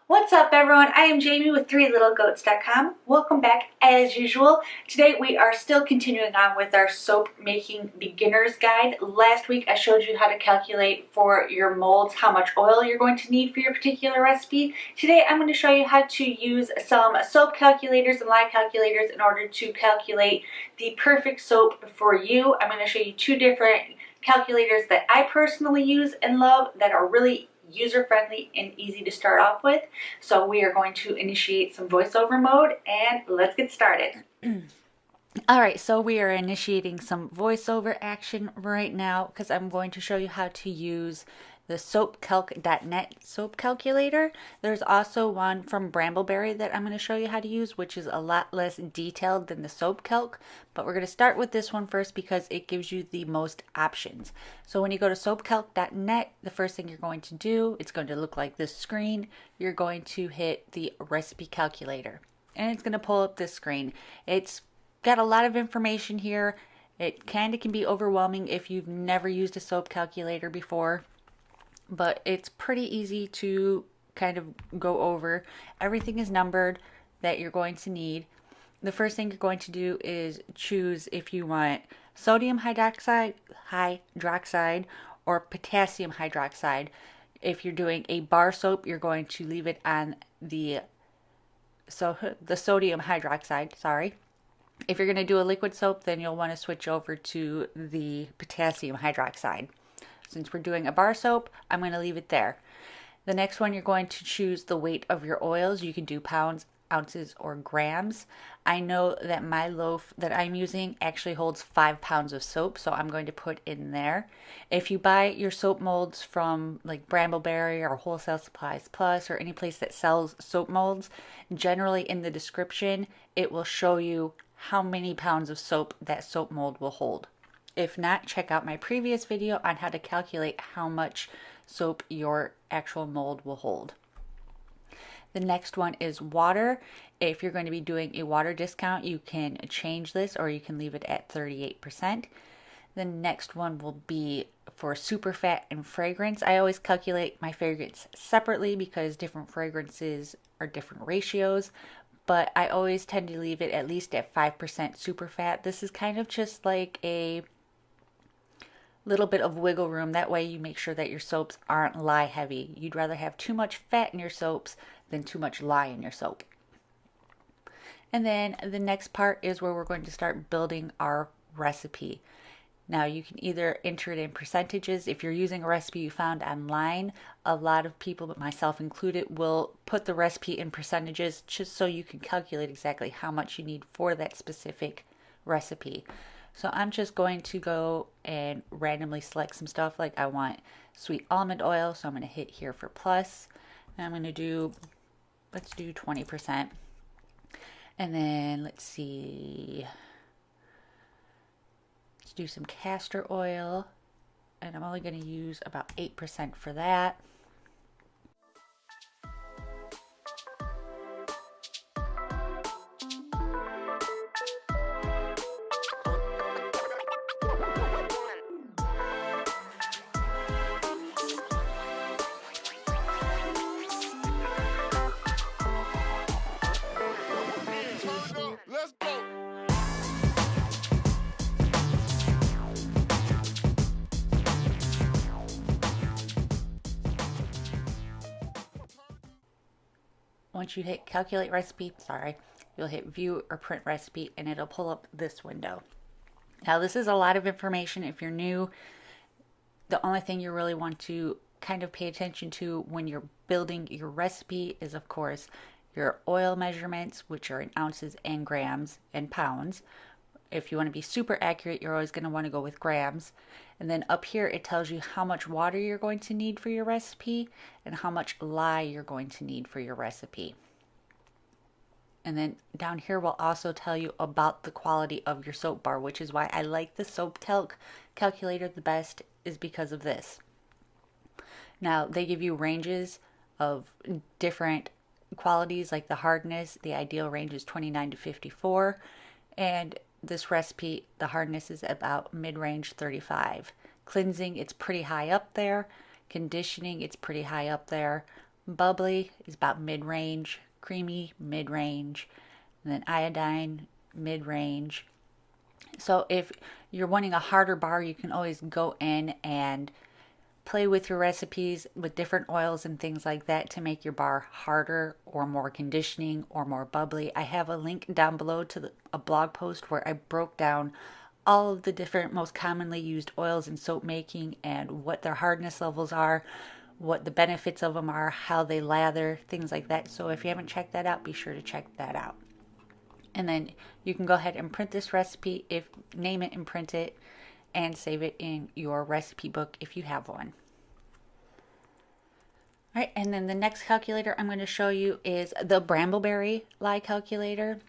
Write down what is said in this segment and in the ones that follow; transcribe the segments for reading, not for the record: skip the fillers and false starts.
What's up, everyone? I am Jamie with threelittlegoats.com. Welcome back as usual. Today we are still continuing on with our soap making beginner's guide. Last week I showed you how to calculate for your molds how much oil you're going to need for your particular recipe. Today I'm going to show you how to use some soap calculators and lye calculators in order to calculate the perfect soap for you. I'm going to show you two different calculators that I personally use and love that are really user-friendly and easy to start off with. So we are going to initiate some voiceover mode and let's get started. All right, so we are initiating some voiceover action right now because I'm going to show you how to use the soapcalc.net soap calculator. There's also one from Brambleberry that I'm going to show you how to use, which is a lot less detailed than the Soapcalc, but we're going to start with this one first because it gives you the most options. So when you go to soapcalc.net, the first thing you're going to do, it's going to look like this screen. You're going to hit the recipe calculator and it's going to pull up this screen. It's got a lot of information here. It kind of can be overwhelming if you've never used a soap calculator before, but it's pretty easy to kind of go over. Everything is numbered that you're going to need. The first thing you're going to do is choose if you want sodium hydroxide or potassium hydroxide. If you're doing a bar soap, you're going to leave it on the sodium hydroxide, sorry. If you're going to do a liquid soap, then you'll want to switch over to the potassium hydroxide. Since we're doing a bar soap, I'm going to leave it there. The next one, you're going to choose the weight of your oils. You can do pounds, ounces, or grams. I know that my loaf that I'm using actually holds 5 pounds of soap, so I'm going to put in there. If you buy your soap molds from like Brambleberry or Wholesale Supplies Plus or any place that sells soap molds, generally in the description, it will show you how many pounds of soap that soap mold will hold. If not, check out my previous video on how to calculate how much soap your actual mold will hold. The next one is water. If you're going to be doing a water discount, you can change this or you can leave it at 38%. The next one will be for superfat and fragrance. I always calculate my fragrance separately because different fragrances are different ratios, but I always tend to leave it at least at 5% superfat. This is kind of just like a little bit of wiggle room. That way you make sure that your soaps aren't lye heavy. You'd rather have too much fat in your soaps than too much lye in your soap. And then the next part is where we're going to start building our recipe. Now you can either enter it in percentages. If you're using a recipe you found online, a lot of people, but myself included, will put the recipe in percentages just so you can calculate exactly how much you need for that specific recipe. So I'm just going to go and randomly select some stuff. Like I want sweet almond oil, so I'm going to hit here for plus. And I'm going to do, let's do 20%. And then let's see, let's do some castor oil. And I'm only going to use about 8% for that. Once you hit calculate recipe, you'll hit view or print recipe and it'll pull up this window. Now this is a lot of information. If you're new, the only thing you really want to kind of pay attention to when you're building your recipe is, of course, your oil measurements, which are in ounces and grams and pounds. If you want to be super accurate, you're always going to want to go with grams. And then up here, it tells you how much water you're going to need for your recipe and how much lye you're going to need for your recipe. And then down here will also tell you about the quality of your soap bar, which is why I like the Soapcalc calculator the best, is because of this. Now, they give you ranges of different qualities, like the hardness. The ideal range is 29 to 54. And this recipe, the hardness is about mid-range 35. Cleansing, it's pretty high up there. Conditioning, it's pretty high up there. Bubbly is about mid-range. Creamy, mid-range. And then iodine, mid-range. So if you're wanting a harder bar, you can always go in and play with your recipes with different oils and things like that to make your bar harder or more conditioning or more bubbly. I have a link down below to a blog post where I broke down all of the different most commonly used oils in soap making and what their hardness levels are, what the benefits of them are, how they lather, things like that. So if you haven't checked that out, be sure to check that out. And then you can go ahead and print this recipe, name it and print it, and save it in your recipe book if you have one. All right, and then the next calculator I'm going to show you is the Brambleberry lye calculator.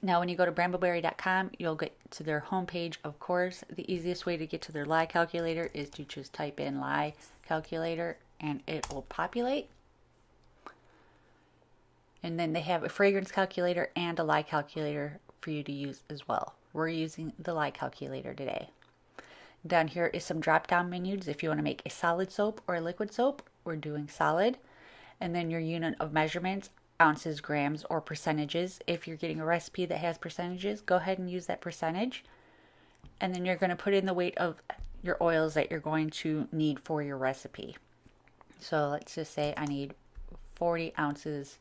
Now when you go to brambleberry.com, you'll get to their homepage, of course. The easiest way to get to their lye calculator is to just type in lye calculator and it will populate. And then they have a fragrance calculator and a lye calculator for you to use as well. We're using the lye calculator today. Down here is some drop down menus if you want to make a solid soap or a liquid soap. We're doing solid. And then your unit of measurements, ounces, grams, or percentages. If you're getting a recipe that has percentages, go ahead and use that percentage. And then you're going to put in the weight of your oils that you're going to need for your recipe. So let's just say I need 40 ounces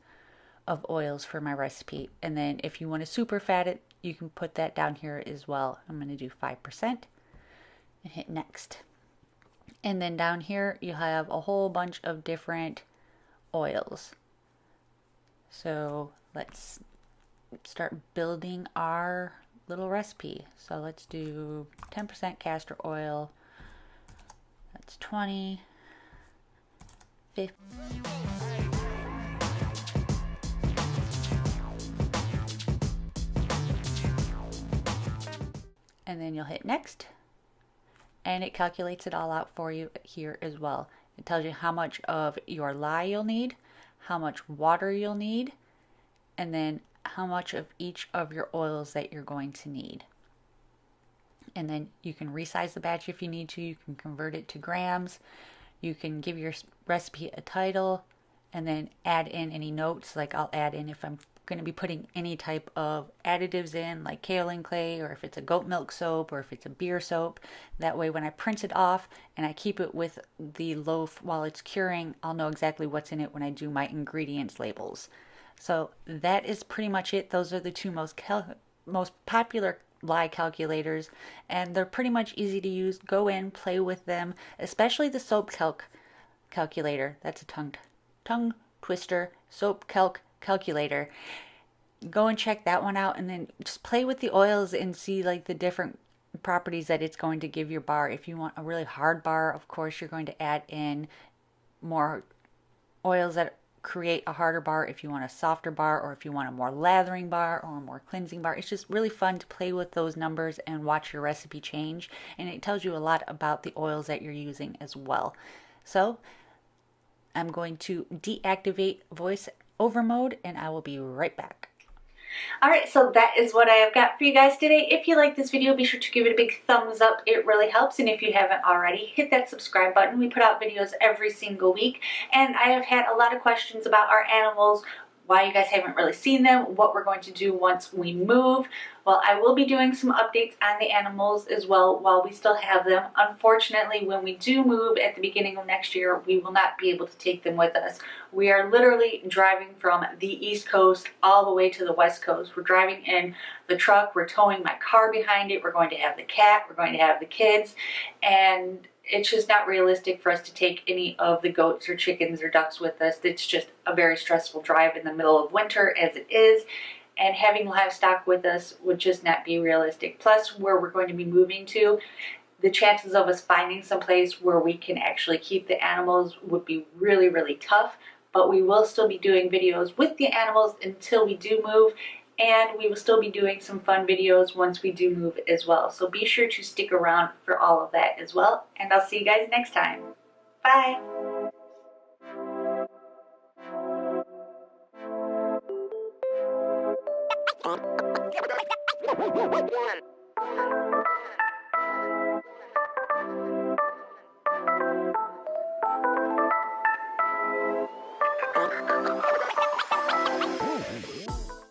of oils for my recipe. And then if you want to super fat it, you can put that down here as well. I'm going to do 5% and hit next. And then down here you have a whole bunch of different oils. So let's start building our little recipe. So let's do 10% castor oil. That's 20, 50. And then you'll hit next. And it calculates it all out for you here as well. It tells you how much of your lye you'll need, how much water you'll need, and then how much of each of your oils that you're going to need. And then you can resize the batch if you need to. You can convert it to grams. You can give your recipe a title and then add in any notes. Like I'll add in if I'm going to be putting any type of additives in, like kaolin clay, or if it's a goat milk soap, or if it's a beer soap. That way when I print it off and I keep it with the loaf while it's curing, I'll know exactly what's in it when I do my ingredients labels. So that is pretty much it. Those are the two most popular lye calculators, and they're pretty much easy to use. Go in, play with them, especially the Soapcalc calculator. That's a tongue twister. Soapcalc calculator. Go and check that one out, and then just play with the oils and see like the different properties that it's going to give your bar. If you want a really hard bar, of course you're going to add in more oils that create a harder bar. If you want a softer bar, or if you want a more lathering bar or a more cleansing bar, it's just really fun to play with those numbers and watch your recipe change, and it tells you a lot about the oils that you're using as well. So I'm going to deactivate voice over mode and I will be right back. Alright, so that is what I have got for you guys today. If you like this video, be sure to give it a big thumbs up. It really helps. And if you haven't already, hit that subscribe button. We put out videos every single week. And I have had a lot of questions about our animals, why you guys haven't really seen them, what we're going to do once we move. Well, I will be doing some updates on the animals as well while we still have them. Unfortunately, when we do move at the beginning of next year, we will not be able to take them with us. We are literally driving from the East Coast all the way to the West Coast. We're driving in the truck, we're towing my car behind it, we're going to have the cat, we're going to have the kids, and it's just not realistic for us to take any of the goats or chickens or ducks with us. It's just a very stressful drive in the middle of winter as it is, and having livestock with us would just not be realistic. Plus, where we're going to be moving to, the chances of us finding someplace where we can actually keep the animals would be really, really tough. But we will still be doing videos with the animals until we do move, and we will still be doing some fun videos once we do move as well. So be sure to stick around for all of that as well, and I'll see you guys next time. Bye!